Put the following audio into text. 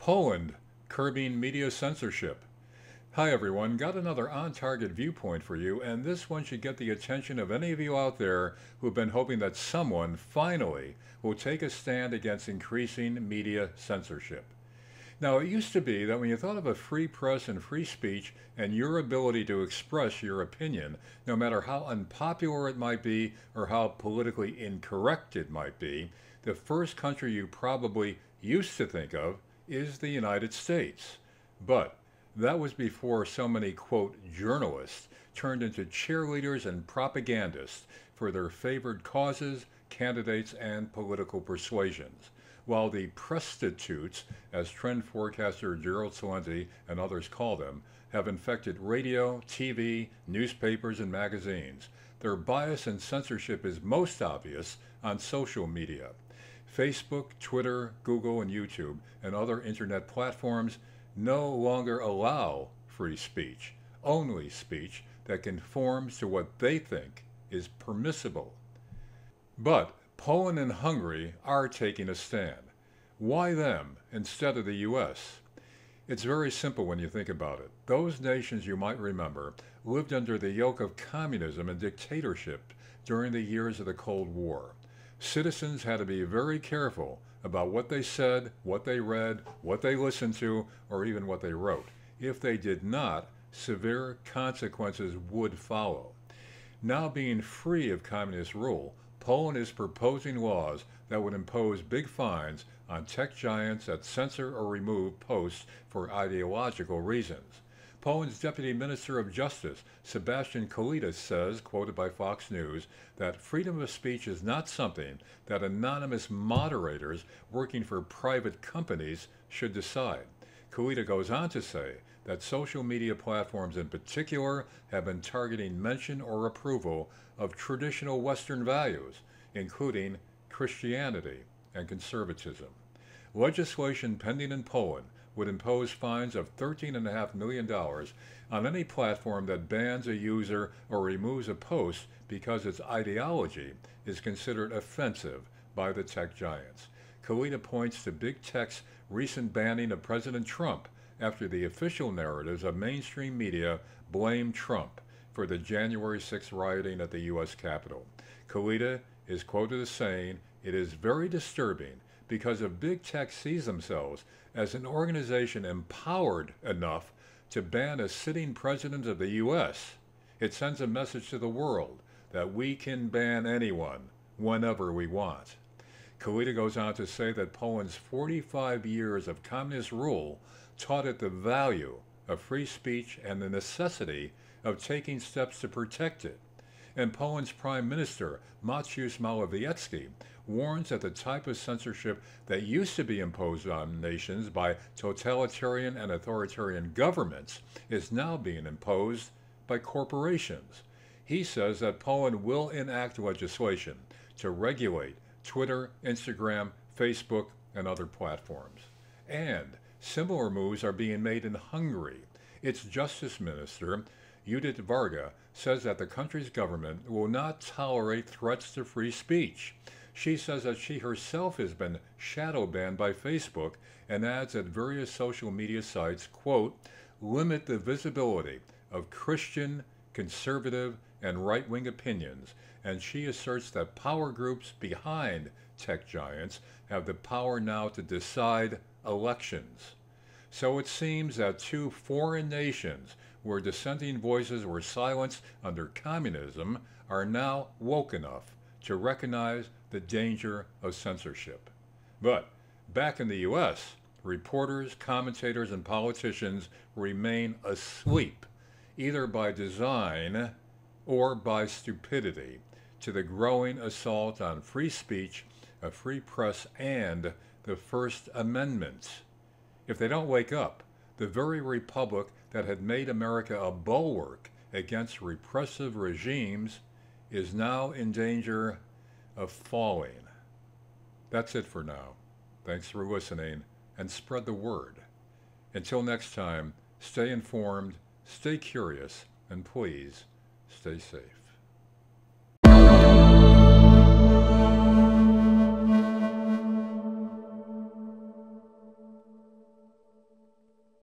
Poland, curbing media censorship. Hi everyone, got another on-target viewpoint for you, and this one should get the attention of any of you out there who've been hoping that someone, finally, will take a stand against increasing media censorship. Now, it used to be that when you thought of a free press and free speech and your ability to express your opinion, no matter how unpopular it might be or how politically incorrect it might be, the first country you probably used to think of is the United States. But that was before so many, quote, journalists turned into cheerleaders and propagandists for their favored causes, candidates, and political persuasions, while the prostitutes, as trend forecaster Gerald Celente and others call them, have infected radio, TV, newspapers, and magazines. Their bias and censorship is most obvious on social media. Facebook, Twitter, Google, and YouTube, and other internet platforms no longer allow free speech, only speech that conforms to what they think is permissible. But Poland and Hungary are taking a stand. Why them instead of the US? It's very simple when you think about it. Those nations, you might remember, lived under the yoke of communism and dictatorship during the years of the Cold War. Citizens had to be very careful about what they said, what they read, what they listened to, or even what they wrote. If they did not, severe consequences would follow. Now being free of communist rule, Poland is proposing laws that would impose big fines on tech giants that censor or remove posts for ideological reasons. Poland's Deputy Minister of Justice, Sebastian Kalita, says, quoted by Fox News, that freedom of speech is not something that anonymous moderators working for private companies should decide. Kalita goes on to say that social media platforms in particular have been targeting mention or approval of traditional Western values, including Christianity and conservatism. Legislation pending in Poland would impose fines of $13.5 million on any platform that bans a user or removes a post because its ideology is considered offensive by the tech giants. Kalita points to big tech's recent banning of President Trump after the official narratives of mainstream media blame Trump for the January 6th rioting at the U.S. Capitol. Kalita is quoted as saying, "It is very disturbing because if big tech sees themselves as an organization empowered enough to ban a sitting president of the U.S., it sends a message to the world that we can ban anyone whenever we want." Kalita goes on to say that Poland's 45 years of communist rule taught it the value of free speech and the necessity of taking steps to protect it. And Poland's Prime Minister, Mateusz Morawiecki, warns that the type of censorship that used to be imposed on nations by totalitarian and authoritarian governments is now being imposed by corporations. He says that Poland will enact legislation to regulate Twitter, Instagram, Facebook, and other platforms. And similar moves are being made in Hungary. Its Justice Minister, Judith Varga, says that the country's government will not tolerate threats to free speech. She says that she herself has been shadow banned by Facebook and adds that various social media sites, quote, limit the visibility of Christian, conservative, and right-wing opinions, and she asserts that power groups behind tech giants have the power now to decide elections. So it seems that two foreign nations where dissenting voices were silenced under communism are now woke enough to recognize the danger of censorship. But back in the U.S., reporters, commentators, and politicians remain asleep, either by design or by stupidity, to the growing assault on free speech, a free press, and the First Amendment. If they don't wake up, the very republic that had made America a bulwark against repressive regimes is now in danger of falling. That's it for now. Thanks for listening, and spread the word. Until next time, stay informed, stay curious, and please stay safe.